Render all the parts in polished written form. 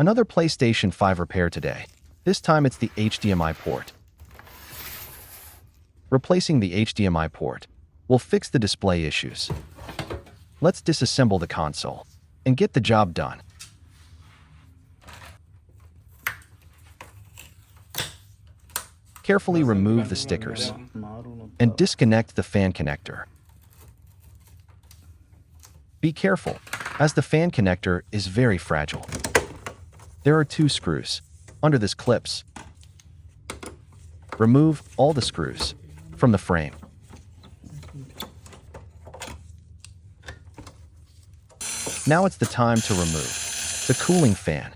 Another PlayStation 5 repair today. This time it's the HDMI port. Replacing the HDMI port will fix the display issues. Let's disassemble the console and get the job done. Carefully remove the stickers and disconnect the fan connector. Be careful, as the fan connector is very fragile. There are 2 screws under this clips. Remove all the screws from the frame. Now it's the time to remove the cooling fan.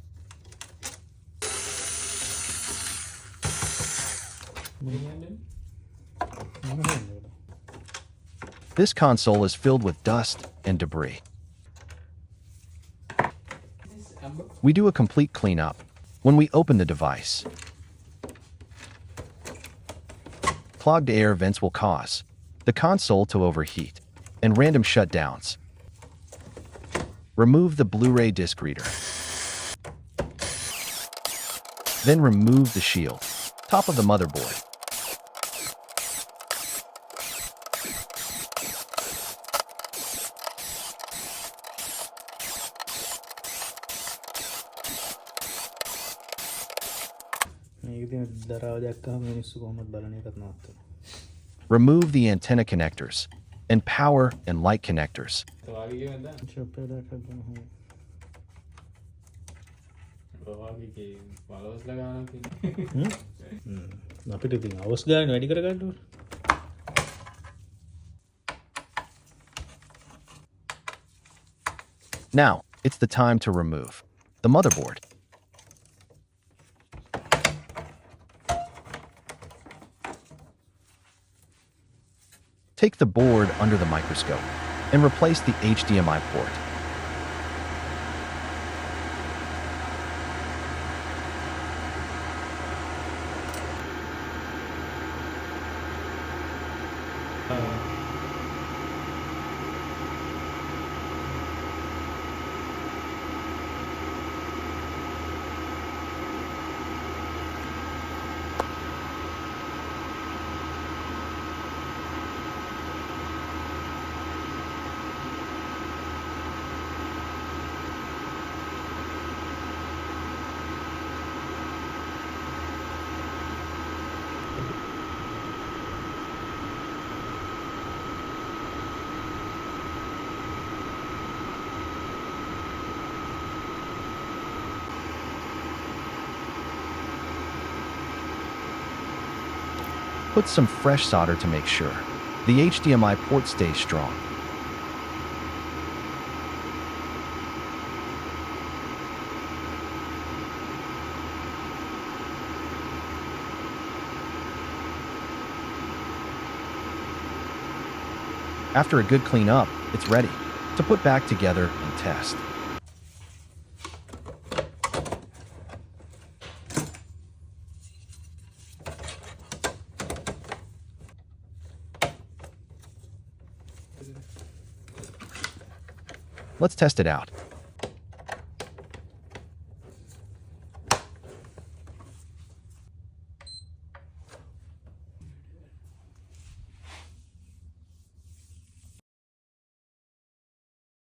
This console is filled with dust and debris. We do a complete cleanup when we open the device. Clogged air vents will cause the console to overheat and random shutdowns. Remove the Blu-ray disc reader. Then remove the shield, top of the motherboard. Remove the antenna connectors and power and light connectors. Now, it's the time to remove the motherboard. Take the board under the microscope and replace the HDMI port. Put some fresh solder to make sure the HDMI port stays strong. After a good cleanup, it's ready to put back together and test. Let's test it out.